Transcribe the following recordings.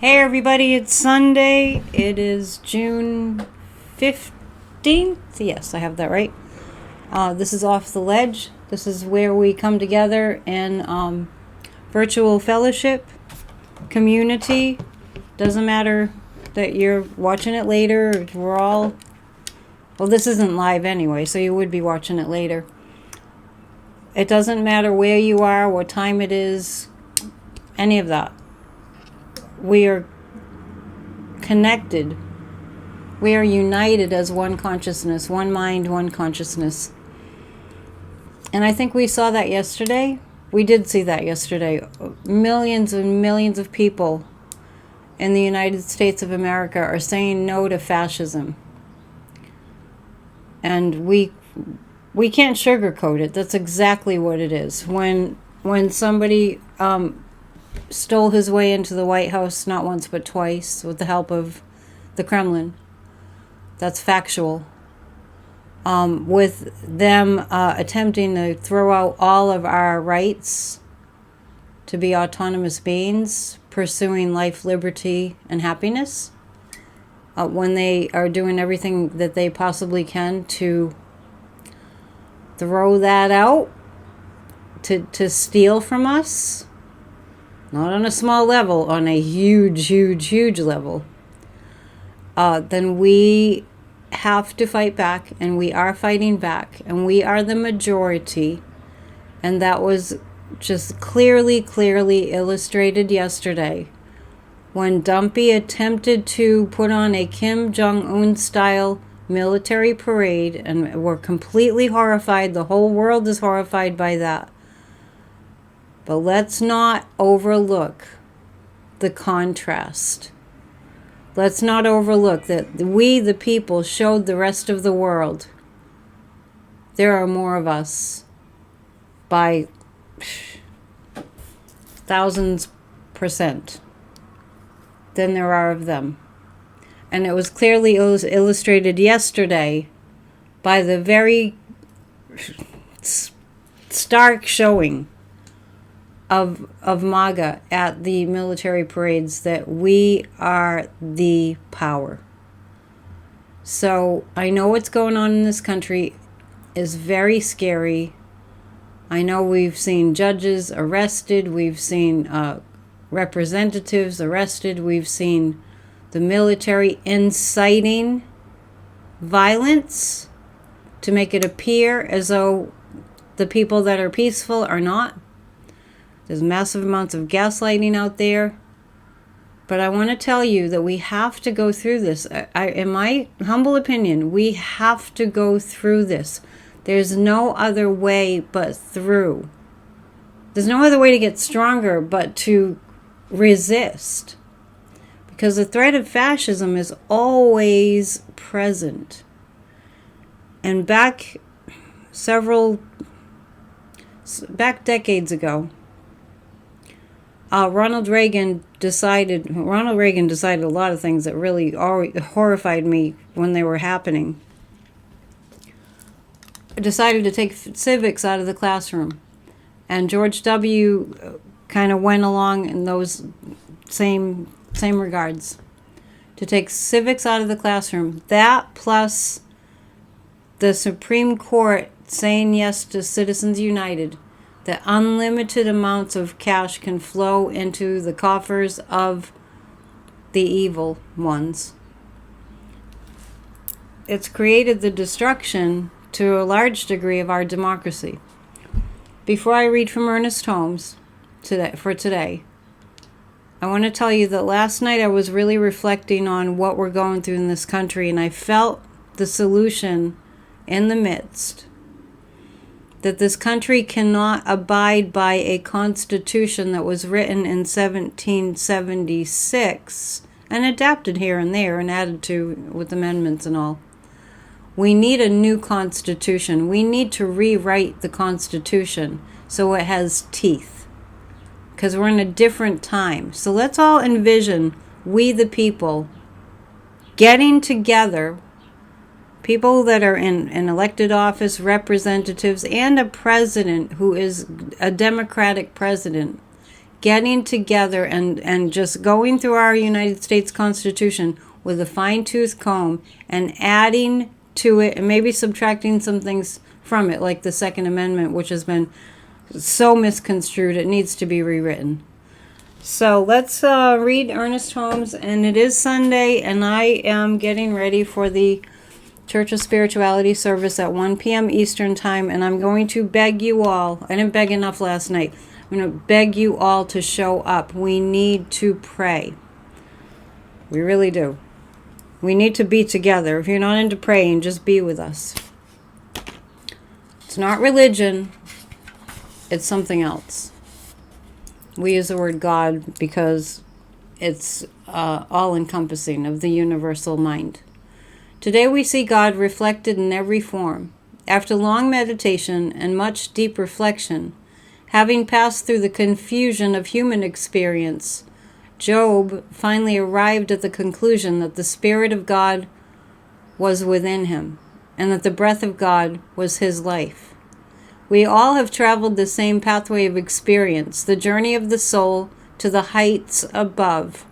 Hey everybody, it's Sunday. It is June 15th. Yes, I have that right. This is Off the Ledge. This is where we come together in virtual fellowship, community. Doesn't matter that you're watching it later. We're all... Well, this isn't live anyway, so you would be watching it later. It doesn't matter where you are, what time it is, any of that. We are connected. We are united as one consciousness, one mind, one consciousness. And I think we saw that yesterday. We did see that yesterday. Millions and millions of people in the United States of America are saying no to fascism. And we can't sugarcoat it. That's exactly what it is. When somebody stole his way into the White House not once but twice with the help of the Kremlin. That's factual. With them attempting to throw out all of our rights to be autonomous beings, pursuing life, liberty, and happiness, when they are doing everything that they possibly can to throw that out, to steal from us. Not on a small level, on a huge, huge, huge level, then we have to fight back, and we are fighting back, and we are the majority. And that was just clearly illustrated yesterday when Dumpy attempted to put on a Kim Jong-un style military parade, and we're completely horrified. The whole world is horrified by that. But let's not overlook the contrast. Let's not overlook that we, the people, showed the rest of the world there are more of us by thousands % than there are of them. And it was clearly illustrated yesterday by the very stark showing of MAGA at the military parades that we are the power. So I know what's going on in this country is very scary. I know we've seen judges arrested, we've seen representatives arrested, we've seen the military inciting violence to make it appear as though the people that are peaceful are not. There's massive amounts of gaslighting out there. But I want to tell you that we have to go through this. In my humble opinion, we have to go through this. There's no other way but through. There's no other way to get stronger but to resist. Because the threat of fascism is always present. And back decades ago, Ronald Reagan decided a lot of things that really horrified me when they were happening. Decided to take civics out of the classroom. And George W. kind of went along in those same regards. To take civics out of the classroom. That plus the Supreme Court saying yes to Citizens United. That unlimited amounts of cash can flow into the coffers of the evil ones. It's created the destruction to a large degree of our democracy. Before I read from Ernest Holmes today, I want to tell you that last night I was really reflecting on what we're going through in this country, and I felt the solution in the midst. That this country cannot abide by a constitution that was written in 1776 and adapted here and there and added to with amendments and all. We need a new constitution. We need to rewrite the constitution so it has teeth. Because we're in a different time. So let's all envision we the people getting together, people that are in elected office, representatives, and a president who is a democratic president, getting together and just going through our United States Constitution with a fine-tooth comb and adding to it and maybe subtracting some things from it, like the Second Amendment, which has been so misconstrued, it needs to be rewritten. So let's read Ernest Holmes, and it is Sunday, and I am getting ready for the Church of Spirituality service at 1 p.m. Eastern Time, and I'm going to beg you all, I didn't beg enough last night, I'm going to beg you all to show up. We need to pray. We really do. We need to be together. If you're not into praying, just be with us. It's not religion, it's something else. We use the word God because it's all-encompassing of the universal mind. Today we see God reflected in every form. After long meditation and much deep reflection, having passed through the confusion of human experience, Job finally arrived at the conclusion that the Spirit of God was within him, and that the breath of God was his life. We all have traveled the same pathway of experience, the journey of the soul to the heights above.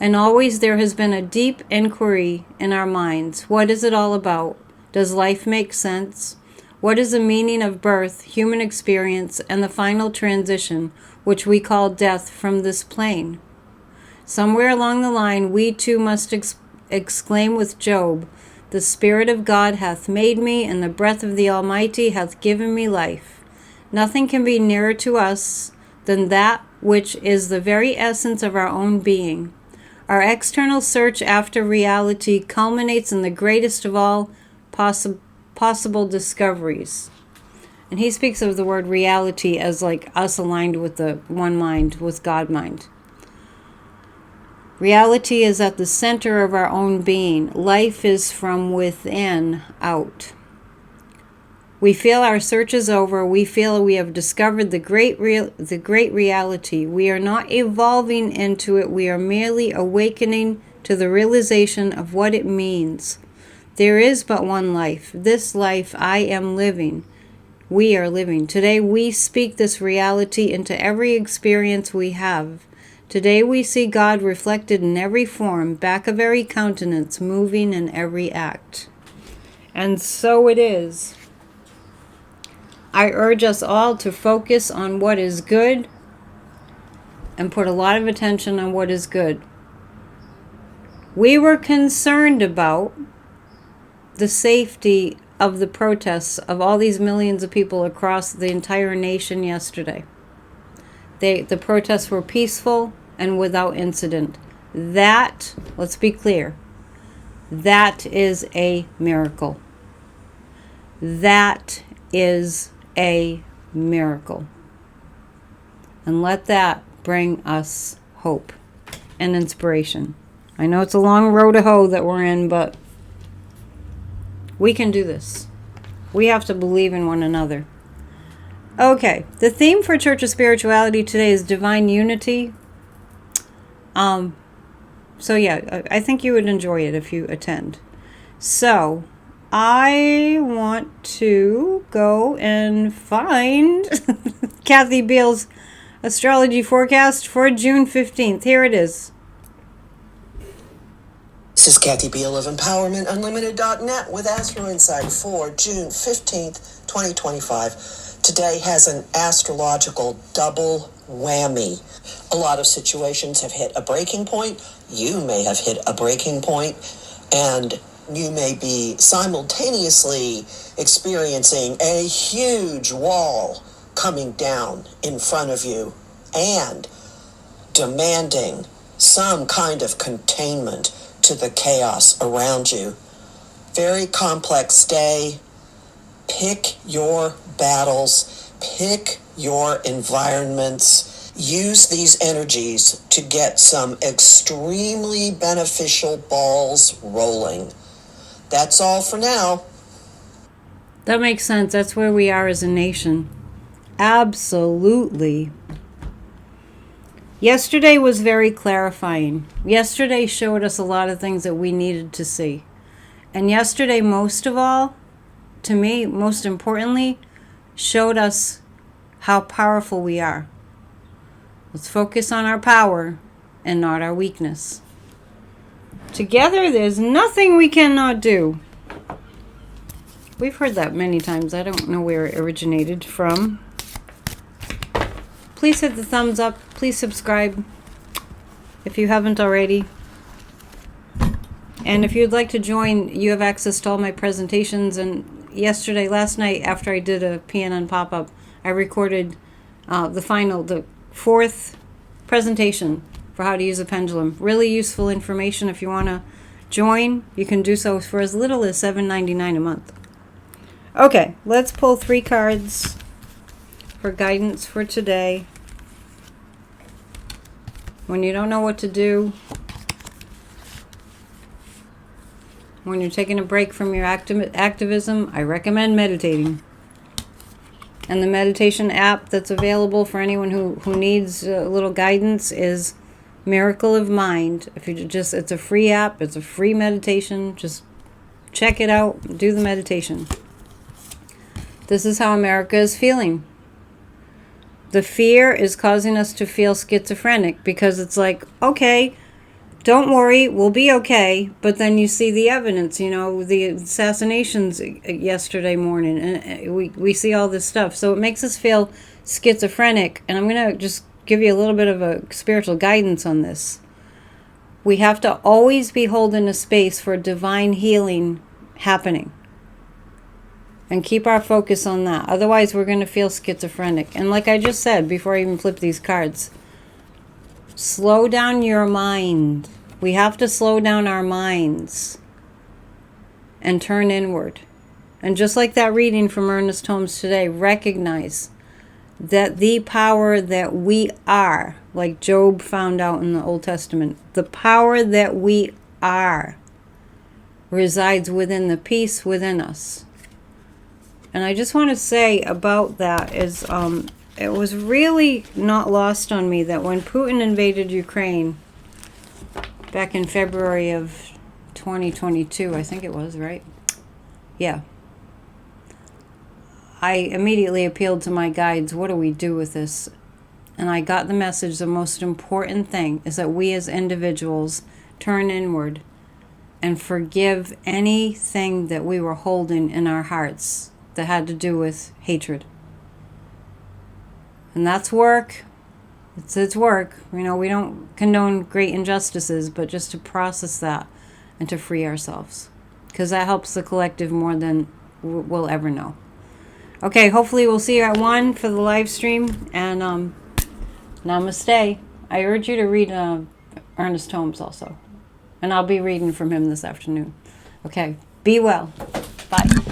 And always there has been a deep inquiry in our minds. What is it all about? Does life make sense? What is the meaning of birth, human experience, and the final transition, which we call death from this plane? Somewhere along the line, we too must exclaim with Job, "The Spirit of God hath made me, and the breath of the Almighty hath given me life." Nothing can be nearer to us than that which is the very essence of our own being. Our external search after reality culminates in the greatest of all possible discoveries. And he speaks of the word reality as like us aligned with the one mind, with God mind. Reality is at the center of our own being. Life is from within out. We feel our search is over. We feel we have discovered the great reality. We are not evolving into it. We are merely awakening to the realization of what it means. There is but one life. This life I am living. We are living. Today we speak this reality into every experience we have. Today we see God reflected in every form, back of every countenance, moving in every act. And so it is. I urge us all to focus on what is good and put a lot of attention on what is good. We were concerned about the safety of the protests of all these millions of people across the entire nation yesterday. The protests were peaceful and without incident. That, let's be clear, that is a miracle. That is a miracle. And let that bring us hope and inspiration. I know it's a long road to hoe that we're in, but we can do this. We have to believe in one another. Okay, the theme for Church of Spirituality today is divine unity. So yeah, I think you would enjoy it if you attend. So I want to go and find Kathy Beale's astrology forecast for June 15th. Here it is. This is Kathy Beale of EmpowermentUnlimited.net with Astro Insight for June 15th, 2025. Today has an astrological double whammy. A lot of situations have hit a breaking point. You may have hit a breaking point, and you may be simultaneously experiencing a huge wall coming down in front of you and demanding some kind of containment to the chaos around you. Very complex day. Pick your battles. Pick your environments. Use these energies to get some extremely beneficial balls rolling. That's all for now. That makes sense. That's where we are as a nation. Absolutely. Yesterday was very clarifying. Yesterday showed us a lot of things that we needed to see. And yesterday, most of all, to me, most importantly, showed us how powerful we are. Let's focus on our power and not our weakness. Together, there's nothing we cannot do. We've heard that many times. I don't know where it originated from. Please hit the thumbs up. Please subscribe if you haven't already. And if you'd like to join, you have access to all my presentations. And last night, after I did a PNN pop-up, I recorded the fourth presentation for how to use a pendulum. Really useful information. If you want to join, you can do so for as little as $7.99 a month. Okay, let's pull 3 cards for guidance for today. When you don't know what to do, when you're taking a break from your activism, I recommend meditating. And the meditation app that's available for anyone who needs a little guidance is Miracle of Mind. It's a free app, it's a free meditation. Just check it out, do the meditation. This is how America is feeling. The fear is causing us to feel schizophrenic because it's like, okay, don't worry, we'll be okay. But then you see the evidence, the assassinations yesterday morning, and we see all this stuff. So it makes us feel schizophrenic. And I'm going to just give you a little bit of a spiritual guidance on this. We have to always be holding a space for divine healing happening. And keep our focus on that. Otherwise, we're going to feel schizophrenic. And like I just said, before I even flip these cards, slow down your mind. We have to slow down our minds and turn inward. And just like that reading from Ernest Holmes today, recognize that the power that we are, like Job found out in the Old Testament, the power that we are resides within the peace within us. And I just want to say about that is it was really not lost on me that when Putin invaded Ukraine back in February of 2022, I think it was, right? Yeah. I immediately appealed to my guides, what do we do with this? And I got the message, the most important thing is that we as individuals turn inward and forgive anything that we were holding in our hearts that had to do with hatred. And that's work. It's work. We don't condone great injustices, but just to process that and to free ourselves. Because that helps the collective more than we'll ever know. Okay, hopefully we'll see you at 1 for the live stream. And namaste. I urge you to read Ernest Holmes also. And I'll be reading from him this afternoon. Okay, be well. Bye.